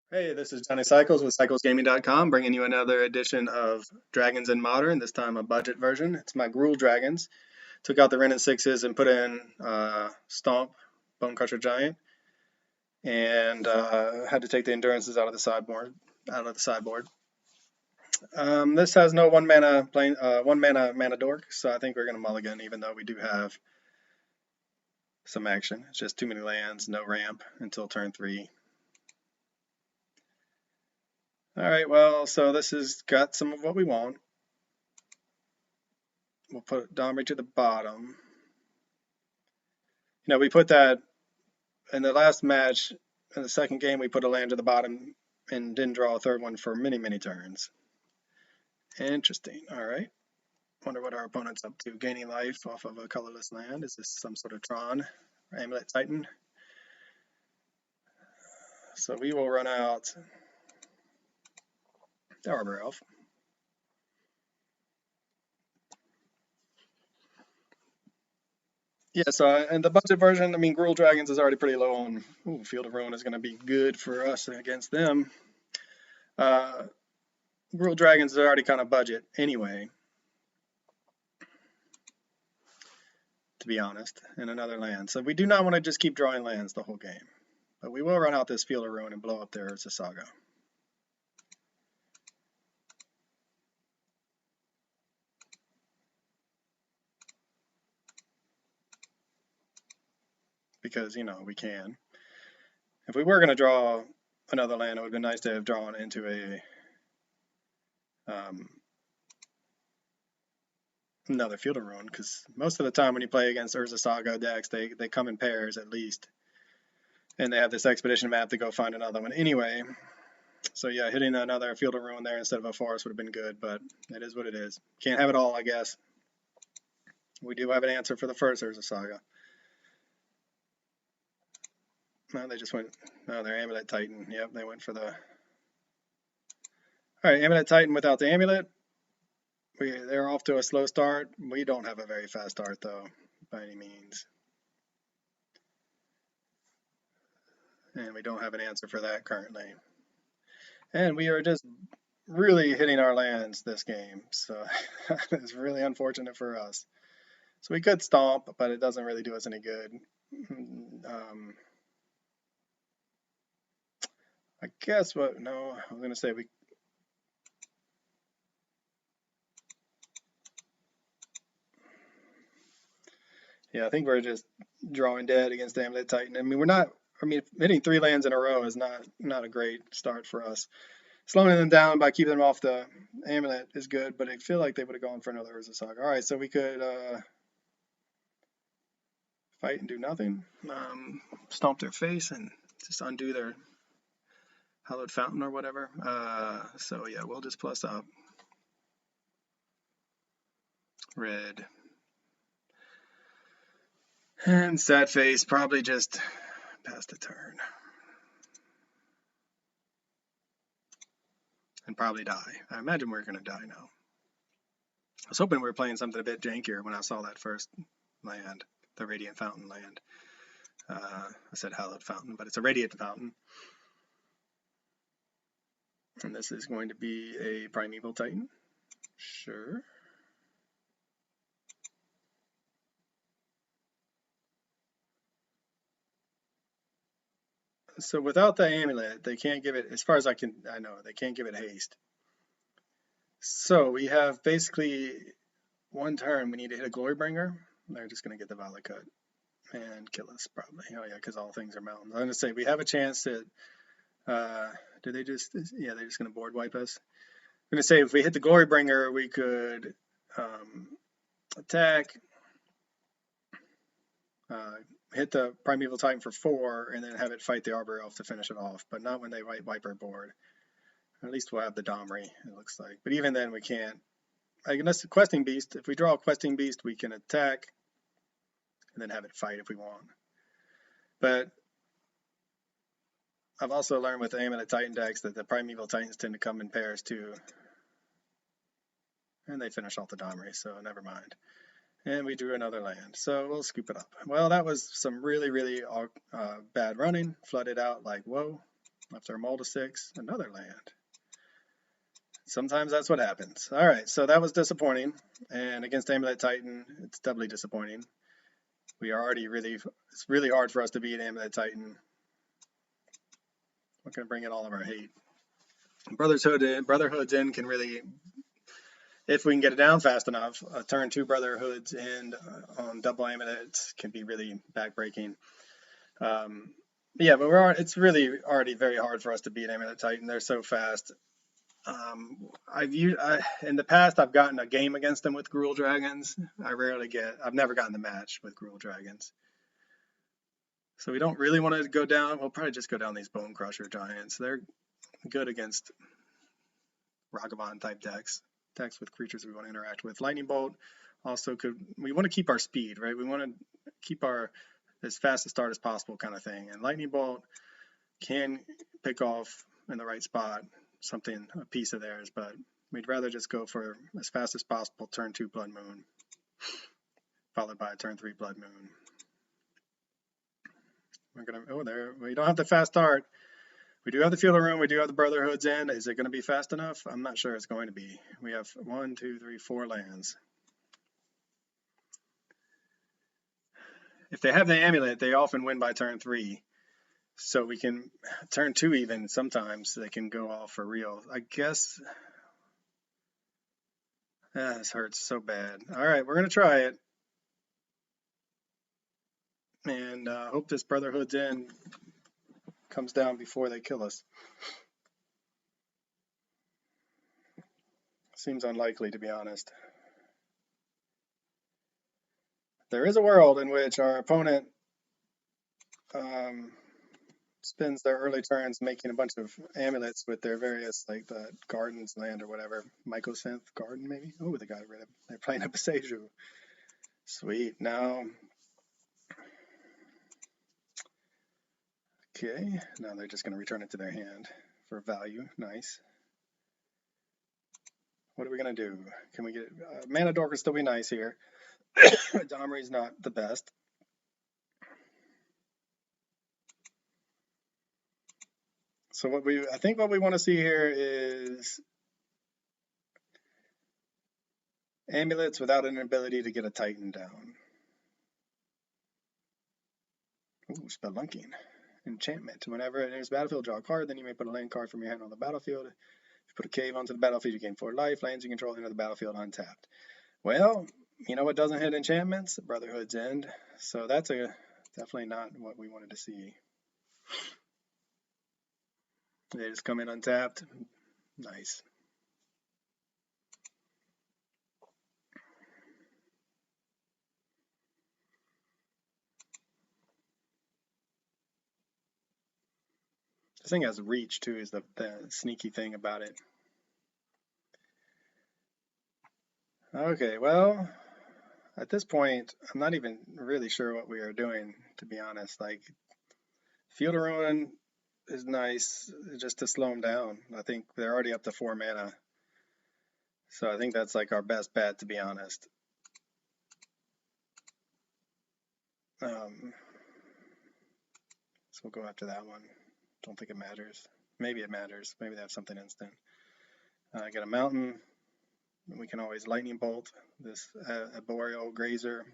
Hey, this is Johnny Cycles with CyclesGaming.com, bringing you another edition of Dragons in Modern, this time a budget version. It's my Gruul Dragons. Took out the Ren and Sixes and put in Stomp, Bone Crusher Giant, and had to take the Endurances out of the sideboard. This has no one mana dork, so I think we're gonna mulligan, even though we do have some action. It's just too many lands, no ramp until turn 3. All right, well, so this has got some of what we want. We'll put Domri to the bottom. We put that in the last match. In the second game, we put a land to the bottom and didn't draw a third one for many, many turns. Interesting. All right. Wonder what our opponent's up to. Gaining life off of a colorless land. Is this some sort of Tron or Amulet Titan? So we will run out the Arbor Elf. Yeah, so in the budget version, I mean, Gruul Dragons is already pretty low on. Ooh, Field of Ruin is going to be good for us against them. Gruul Dragons is already kind of budget anyway, to be honest, in another land. So we do not want to just keep drawing lands the whole game. But we will run out this Field of Ruin and blow up their Saga. Because, we can. If we were going to draw another land, it would have been nice to have drawn into another Field of Ruin, because most of the time when you play against Urza Saga decks, they come in pairs at least. And they have this expedition map to go find another one anyway. So yeah, hitting another Field of Ruin there instead of a forest would have been good, but it is what it is. Can't have it all, I guess. We do have an answer for the first Urza Saga. No, they just went. No, they're Amulet Titan. Yep, they went for the. All right, Amulet Titan without the amulet. They're off to a slow start. We don't have a very fast start though, by any means. And we don't have an answer for that currently. And we are just really hitting our lands this game, so it's really unfortunate for us. So we could stomp, but it doesn't really do us any good. I guess what? No, I was gonna say we. Yeah, I think we're just drawing dead against the Amulet Titan. I mean, we're not. I mean, hitting 3 lands in a row is not a great start for us. Slowing them down by keeping them off the amulet is good, but I feel like they would have gone for another Urza Saga. All right, so we could fight and do nothing. Stomp their face and just undo their Hallowed Fountain or whatever. So yeah, we'll just plus up. Red. And sad face, probably just pass the turn. And probably die. I imagine we're going to die now. I was hoping we were playing something a bit jankier when I saw that first land, the Radiant Fountain land. I said Hallowed Fountain, but it's a Radiant Fountain. And this is going to be a Primeval Titan. Sure. So without the amulet, they can't give it, as far as I know, they can't give it haste. So we have basically one turn, we need to hit a Glorybringer. They're just going to get the Valakut and kill us probably. Oh yeah, because all things are mountains. I'm going to say we have a chance to, do they just, yeah, they're just going to board wipe us. I'm going to say if we hit the Glorybringer, we could attack, hit the Primeval Titan for 4, and then have it fight the Arbor Elf to finish it off, but not when they wipe our board. At least we'll have the Domri, it looks like. But even then, we can't. Unless the Questing Beast, if we draw a Questing Beast, we can attack and then have it fight if we want. But I've also learned with the Amulet Titan decks that the Primeval Titans tend to come in pairs too. And they finish off the Domri, so never mind. And we drew another land, so we'll scoop it up. Well, that was some really, really bad running. Flooded out like, whoa. After a mull to 6, another land. Sometimes that's what happens. All right, so that was disappointing. And against Amulet Titan, it's doubly disappointing. We are already it's really hard for us to beat Amulet Titan. We're going to bring in all of our hate. Brotherhood's End can really, if we can get it down fast enough, turn 2 Brotherhood's End on double Amulets can be really backbreaking. Yeah, but it's really already very hard for us to beat Amulet Titan. They're so fast. In the past, I've gotten a game against them with Gruul Dragons. I've never gotten the match with Gruul Dragons. So we don't really want to go down. We'll probably just go down these Bone Crusher Giants. They're good against Ragavan type decks with creatures we want to interact with. Lightning Bolt also we want to keep our speed, right? We want to keep our as fast a start as possible kind of thing. And Lightning Bolt can pick off in the right spot a piece of theirs, but we'd rather just go for as fast as possible turn 2 Blood Moon, followed by a turn 3 Blood Moon. We don't have the fast start. We do have the Field of Ruin, we do have the Brotherhood's End. Is it going to be fast enough? I'm not sure it's going to be. We have 1, 2, 3, 4 lands. If they have the Amulet, they often win by turn 3. So we can, turn 2 even, sometimes they can go off for real. I guess, this hurts so bad. All right, we're going to try it. And hope this Brotherhood's End comes down before they kill us. Seems unlikely, to be honest. There is a world in which our opponent spends their early turns making a bunch of amulets with their various, like the Gardens land or whatever. Mycosynth Garden, maybe? Oh, they got rid of. They're playing a Beseju. Sweet. Now. Okay. Now they're just going to return it to their hand for value. Nice. What are we going to do? Can we get Mana Dork would still be nice here. Domri's not the best. So I think what we want to see here is amulets without an ability to get a Titan down. Ooh, Spelunking. Enchantment. Whenever it enters the battlefield, draw a card, then you may put a land card from your hand on the battlefield. If you put a cave onto the battlefield, you gain 4 life. Lands you control enter the battlefield untapped. Well, you know what doesn't hit enchantments? Brotherhood's End. So that's definitely not what we wanted to see. They just come in untapped. Nice. This thing has reach too, is the sneaky thing about it. Okay, well, at this point, I'm not even really sure what we are doing, to be honest. Like, Field of Ruin is nice just to slow them down. I think they're already up to 4 mana. So I think that's like our best bet, to be honest. So we'll go after that one. Don't think it matters. Maybe it matters. Maybe they have something instant. I get a mountain. We can always lightning bolt this arboreal grazer.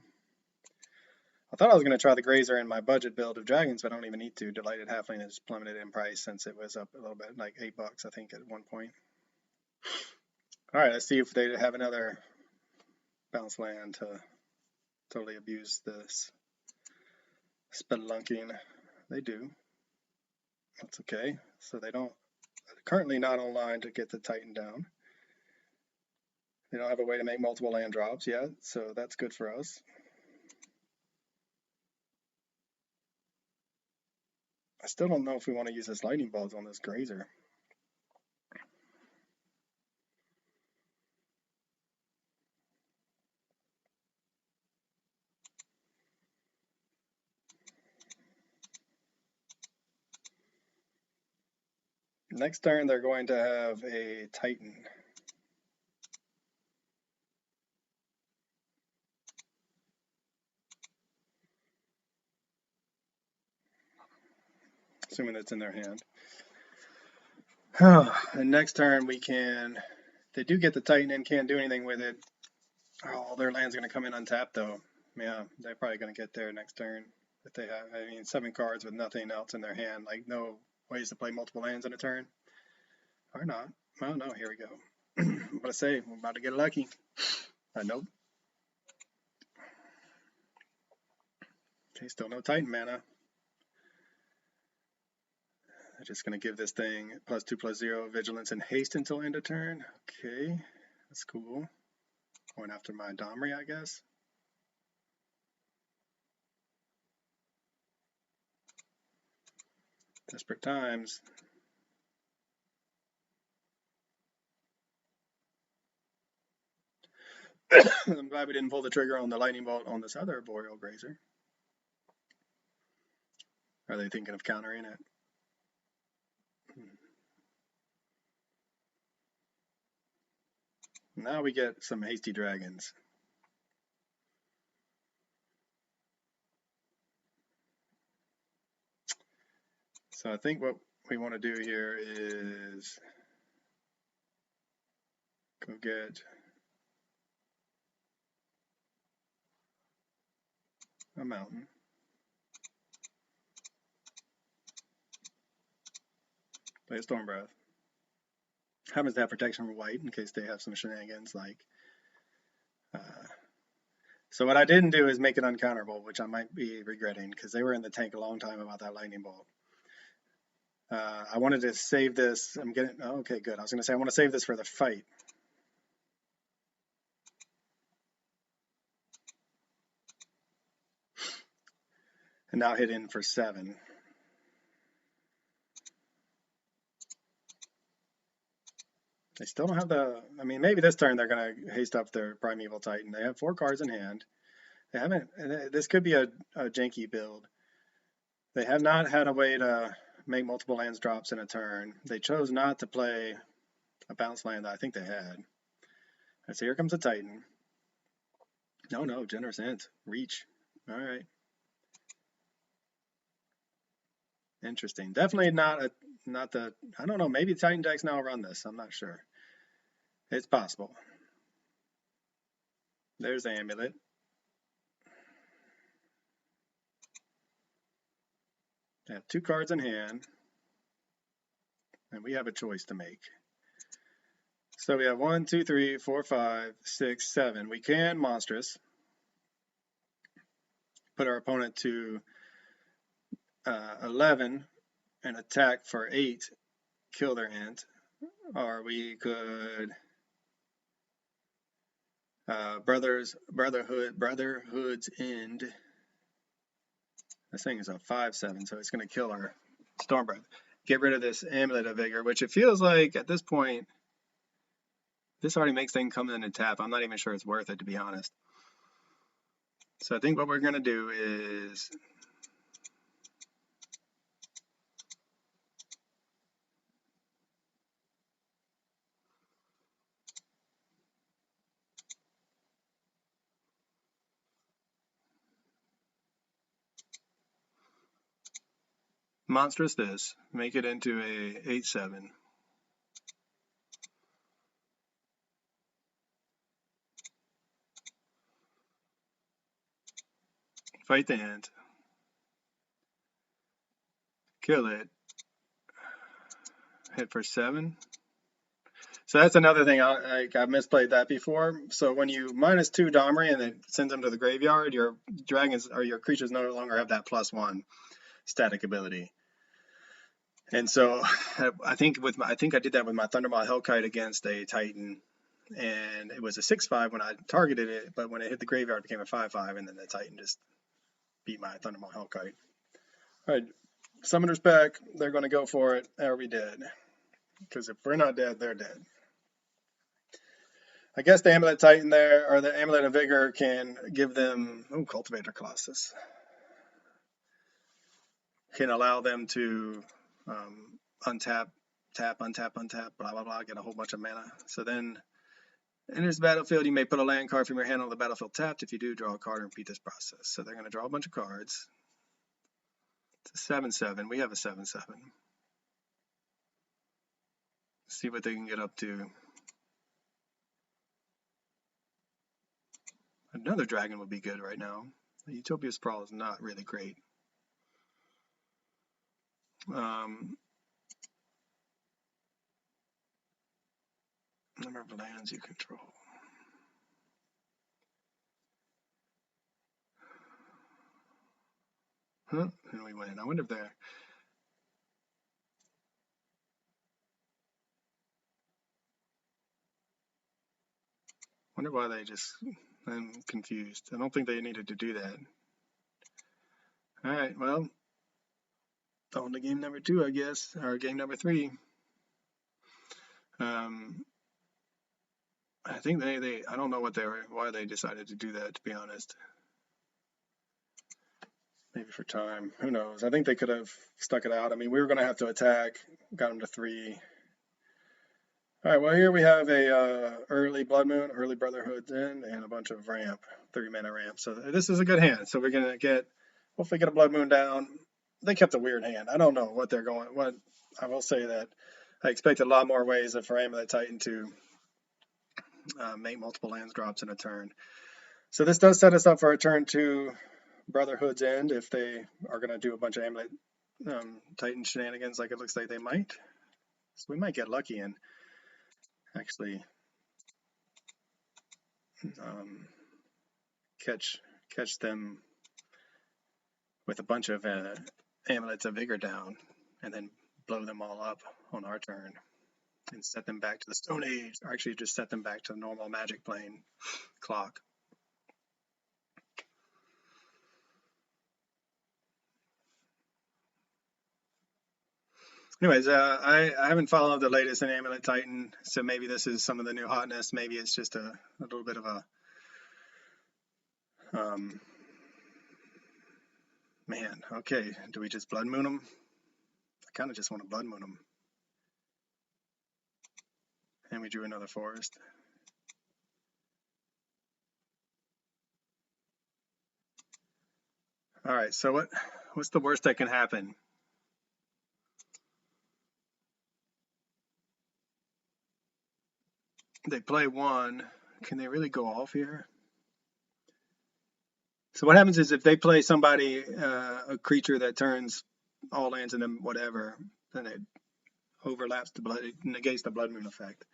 I thought I was going to try the grazer in my budget build of dragons, but I don't even need to. Delighted Halfling has plummeted in price since it was up a little bit, like $8, I think, at one point. All right, let's see if they have another bounce land to totally abuse this spelunking. They do. That's okay. So they don't currently not online to get the Titan down. They don't have a way to make multiple land drops yet, so that's good for us. I still don't know if we want to use this lightning bolt on this grazer. Next turn, they're going to have a Titan. Assuming it's in their hand. And next turn we can, they do get the Titan and can't do anything with it. Oh, their land's going to come in untapped though. Yeah, they're probably going to get there next turn if they have, I mean, 7 cards with nothing else in their hand, like no ways to play multiple lands in a turn. Or not. Well, no, here we go. I'm going to say, we're about to get lucky. Nope. Okay, still no Titan mana. I'm just going to give this thing +2/+0 vigilance and haste until end of turn. Okay, that's cool. Going after my Domri, I guess. Desperate times. I'm glad we didn't pull the trigger on the lightning bolt on this other Boreal Grazer. Are they thinking of countering it? Now we get some hasty dragons. So I think what we want to do here is go get a mountain. Play a Storm Breath. Happens to have protection from white in case they have some shenanigans like. So what I didn't do is make it uncounterable, which I might be regretting because they were in the tank a long time about that lightning bolt. I wanted to save this. I'm getting, oh, okay, good. I was going to say I want to save this for the fight. And now hit in for 7. They still don't have the, I mean, maybe this turn they're going to haste up their Primeval Titan. They have 4 cards in hand. They haven't, this could be a janky build. They have not had a way to make multiple lands drops in a turn. They chose not to play a bounce land that I think they had. And so here comes a Titan. No, generous hint. Reach. All right. Interesting. Definitely not the, I don't know, maybe Titan decks now run this. I'm not sure. It's possible. There's the Amulet. They have 2 cards in hand. And we have a choice to make. So we have 1, 2, 3, 4, 5, 6, 7. We can monstrous. Put our opponent to 11 and attack for 8, kill their ant. Or we could Brotherhood's End. This thing is a 5/7, so it's going to kill our Storm Breath. Get rid of this Amulet of Vigor, which it feels like at this point, this already makes things come in and tap. I'm not even sure it's worth it, to be honest. So I think what we're going to do is monstrous this, make it into a 8/7. Fight the ant. Kill it. Hit for 7. So that's another thing. I misplayed that before. So when you -2 Domri and it sends them to the graveyard, your dragons or your creatures no longer have that +1 static ability. And so I think I did that with my Thundermaw Hellkite against a Titan, and it was a 6/5 when I targeted it, but when it hit the graveyard, it became a 5/5, and then the Titan just beat my Thundermaw Hellkite. All right, Summoner's back. They're going to go for it. Are we dead? Because if we're not dead, they're dead. I guess the Amulet Titan there, or the Amulet of Vigor, can give them, Cultivator Colossus. Can allow them to untap, tap, untap, blah, blah, blah, get a whole bunch of mana. So then, enters the battlefield, you may put a land card from your hand on the battlefield tapped. If you do, draw a card and repeat this process. So they're going to draw a bunch of cards. It's a 7/7. We have a 7/7. See what they can get up to. Another dragon would be good right now. The Utopia Sprawl is not really great. Number of lands you control. Huh? And we win. I wonder if they're... wonder why they just... I'm confused. I don't think they needed to do that. Alright, well, on to game number 2, I guess, or game number 3. I think I don't know why they decided to do that, to be honest. Maybe for time, who knows? I think they could have stuck it out. I mean, we were going to have to attack, got them to 3. Alright, well here we have a early Blood Moon, early Brotherhood's End, and a bunch of ramp, 3-mana ramp. So this is a good hand. So we're going to hopefully get a Blood Moon down. They kept a weird hand. I don't know what they're going, I will say that I expected a lot more ways for Amulet Titan to make multiple lands drops in a turn. So this does set us up for a turn 2 Brotherhood's End if they are going to do a bunch of Amulet Titan shenanigans like it looks like they might. So we might get lucky and actually catch them with a bunch of Amulets of Vigor down and then blow them all up on our turn and set them back to the Stone Age, or actually just set them back to the normal Magic plane clock. Anyways, I haven't followed the latest in Amulet Titan, so maybe this is some of the new hotness. Maybe it's just a little bit of a man. Okay, do we just Blood Moon them? I kind of just want to Blood Moon them. And we drew another forest. All right, so what's the worst that can happen? They play 1. Can they really go off here? So what happens is if they play somebody, a creature that turns all lands into whatever, then it overlaps the blood, it negates the Blood Moon effect.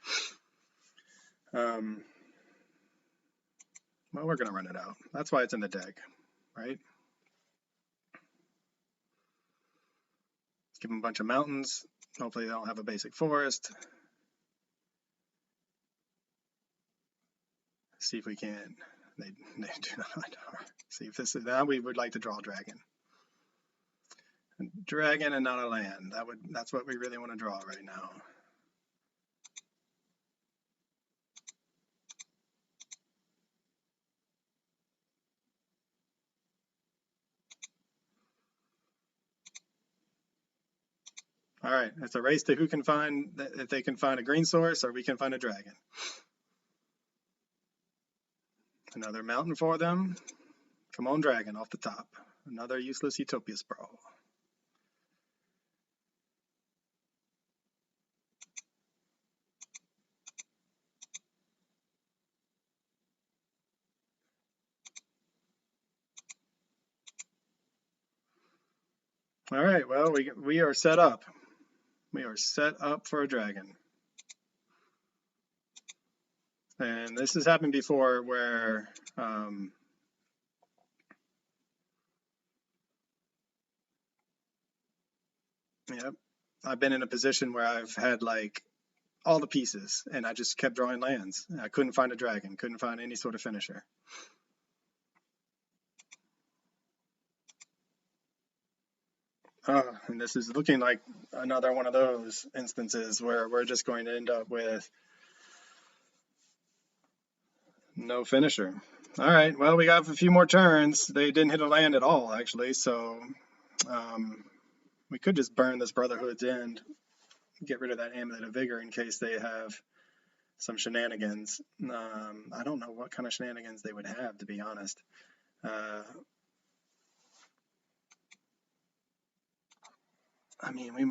Well, we're going to run it out. That's why it's in the deck, right? Give them a bunch of mountains. Hopefully they don't have a basic forest. See if we can. They do not. See if this is now. We would like to draw a dragon. A dragon and not a land. That's what we really want to draw right now. All right, it's a race to who can find, if they can find a green source or we can find a dragon. Another mountain for them. Come on, dragon, off the top. Another useless Utopia Sprawl. All right, well, we are set up. We are set up for a dragon. And this has happened before where yep, I've been in a position where I've had like all the pieces and I just kept drawing lands. I couldn't find a dragon, couldn't find any sort of finisher. And this is looking like another one of those instances where we're just going to end up with no finisher. All right, well, we got a few more turns. They didn't hit a land at all, actually, so we could just burn this Brotherhood's End, get rid of that Amulet of Vigor in case they have some shenanigans. I don't know what kind of shenanigans they would have, to be honest. I mean, we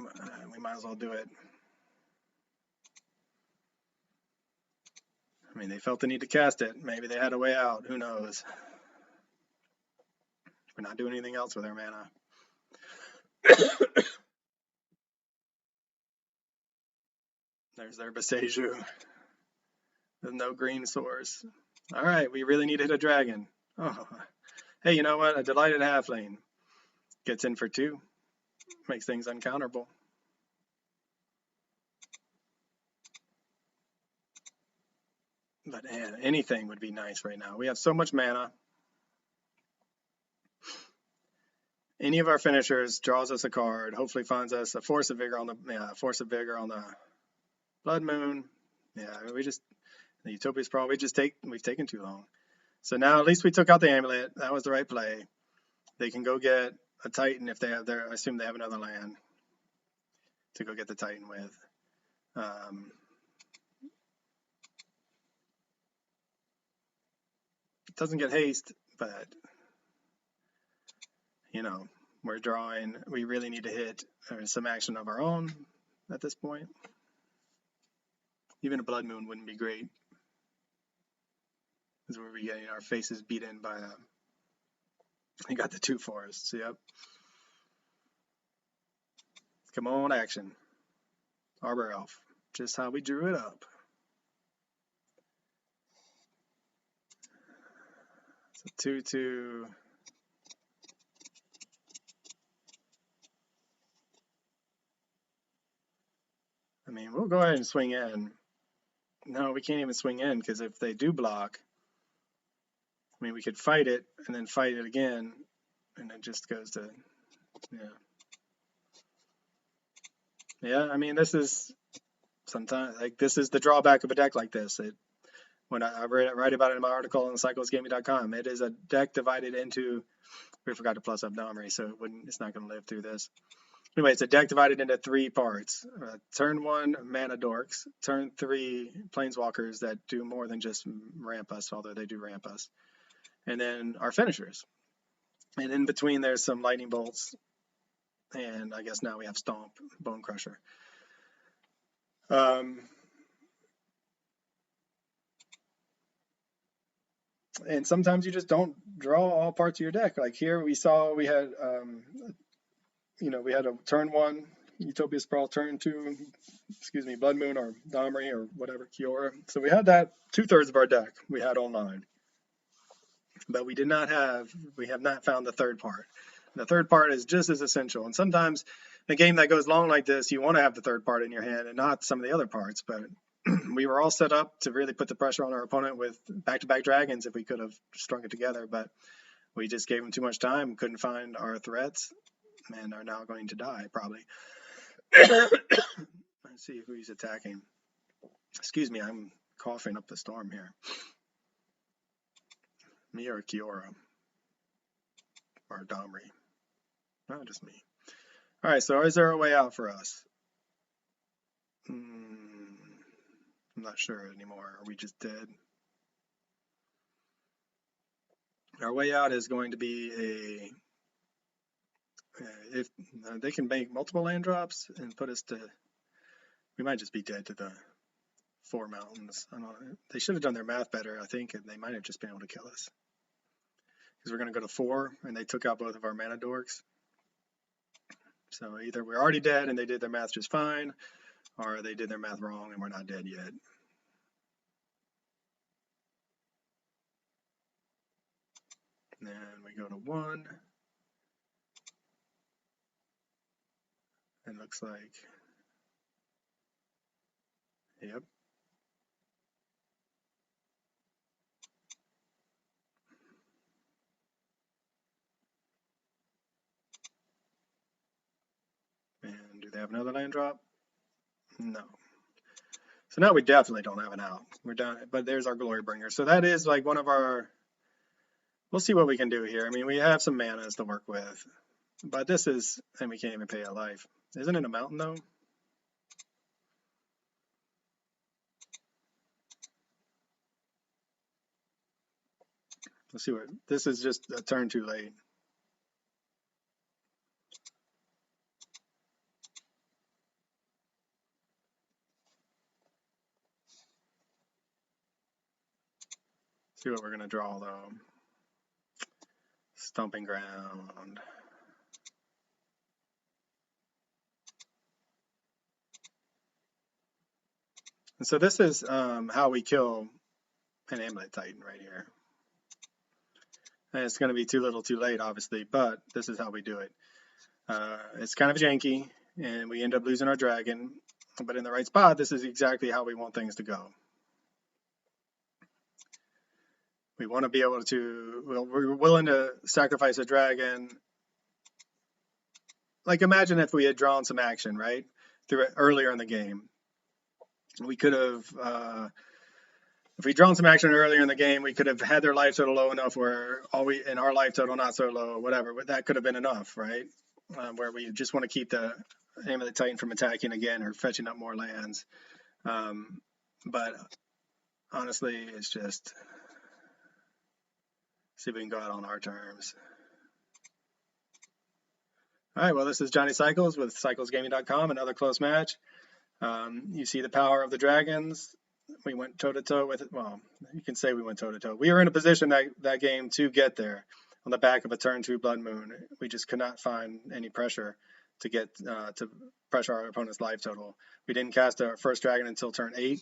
might as well do it. I mean, they felt the need to cast it. Maybe they had a way out. Who knows? We're not doing anything else with our mana. There's their Boseiju. With no green source. All right, we really need to hit a dragon. Oh, hey, you know what? A Delighted Halfling gets in for 2. Makes things uncounterable. But man, anything would be nice right now. We have so much mana. Any of our finishers draws us a card. Hopefully finds us a Force of Vigor on the Blood Moon. Yeah, the Utopia's Sprawl. We've taken too long. So now at least we took out the Amulet. That was the right play. They can go get a Titan if they have I assume they have another land to go get the Titan with. It doesn't get haste, but you know, we're drawing. We really need to hit some action of our own at this point. Even a Blood Moon wouldn't be great, because we're getting our faces beat in by we got the 2 forests. Yep. Come on, action. Arbor Elf. Just how we drew it up. So 2/2. I mean, we'll go ahead and swing in. No, we can't even swing in, because if they do block, I mean, we could fight it and then fight it again, and it just goes to, yeah. Yeah, I mean, this is sometimes, like, this is the drawback of a deck like this. When I write about it in my article on cyclesgaming.com, it is a deck divided into, we forgot to plus up Domri, so it's not going to live through this. Anyway, it's a deck divided into 3 parts. Turn 1, mana dorks. Turn 3, planeswalkers that do more than just ramp us, although they do ramp us. And then our finishers. And in between, there's some lightning bolts. And I guess now we have Stomp, Bone Crusher. And sometimes you just don't draw all parts of your deck. Like here, we had we had a turn 1 Utopia Sprawl, turn 2, Blood Moon or Domri or whatever, Kiora. So we had that 2/3 of our deck. We had all 9, but we have not found the third part. The third part is just as essential. And sometimes in a game that goes long like this, you want to have the third part in your hand and not some of the other parts. But we were all set up to really put the pressure on our opponent with back-to-back dragons if we could have strung it together. But we just gave them too much time, couldn't find our threats, and are now going to die probably. Let's see who's attacking. Excuse me, I'm coughing up the storm here. Me or Kiora? Or Domri? No, just me. All right, so is there a way out for us? I'm not sure anymore. Are we just dead? Our way out is going to be if they can make multiple land drops and put us to, we might just be dead to the 4 mountains. I don't know. They should have done their math better, I think, and they might have just been able to kill us. Because we're going to go to 4, and they took out both of our mana dorks. So either we're already dead and they did their math just fine, or they did their math wrong and we're not dead yet. And then we go to 1. It looks like, yep. And do they have another land drop? No. So now we definitely don't have an out. We're done, but there's our Glory Bringer. So that is like one of our, we'll see what we can do here. I mean, we have some manas to work with, but this is, and we can't even pay a life. Isn't it a mountain though? Let's see what, this is just a turn too late. see what we're going to draw, though. Stomping Ground. And so this is how we kill an Amulet Titan right here. And it's going to be too little too late, obviously, but this is how we do it. It's kind of janky, and we end up losing our dragon, but in the right spot, this is exactly how we want things to go. We want to be able to, well, we're willing to sacrifice a dragon. Like, imagine if we had drawn some action, right? Earlier in the game. We could have, if we'd drawn some action earlier in the game, we could have had their life total low enough where in our life total not so low, whatever, but that could have been enough, right? Where we just want to keep the Amulet Titan from attacking again or fetching up more lands. But honestly, it's just see if we can go out on our terms. All right, well, this is Johnny Cycles with cyclesgaming.com, another close match. You see the power of the dragons. We went toe-to-toe with it. Well, you can say we went toe-to-toe. We were in a position that game to get there on the back of a turn 2 Blood Moon. We just could not find any pressure to get to pressure our opponent's life total. We didn't cast our first dragon until turn 8.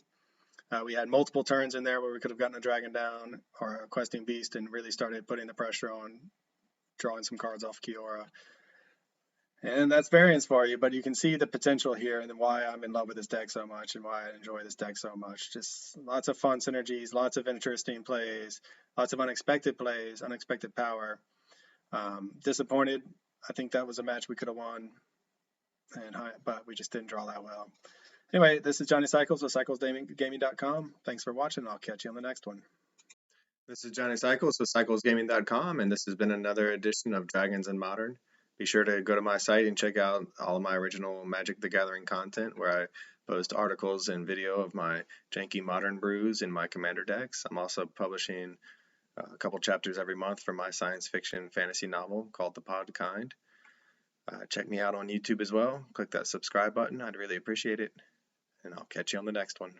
We had multiple turns in there where we could have gotten a dragon down or a questing beast and really started putting the pressure on drawing some cards off Kiora. And that's variance for you, but you can see the potential here and why I'm in love with this deck so much and why I enjoy this deck so much. Just lots of fun synergies, lots of interesting plays, lots of unexpected plays, unexpected power. Disappointed. I think that was a match we could have won, but we just didn't draw that well. Anyway, this is Johnny Cycles with cyclesgaming.com. Thanks for watching. I'll catch you on the next one. This is Johnny Cycles with cyclesgaming.com, and this has been another edition of Dragons in Modern. Be sure to go to my site and check out all of my original Magic the Gathering content where I post articles and video of my janky modern brews in my commander decks. I'm also publishing a couple chapters every month for my science fiction fantasy novel called The Pod Kind. Check me out on YouTube as well. Click that subscribe button. I'd really appreciate it. And I'll catch you on the next one.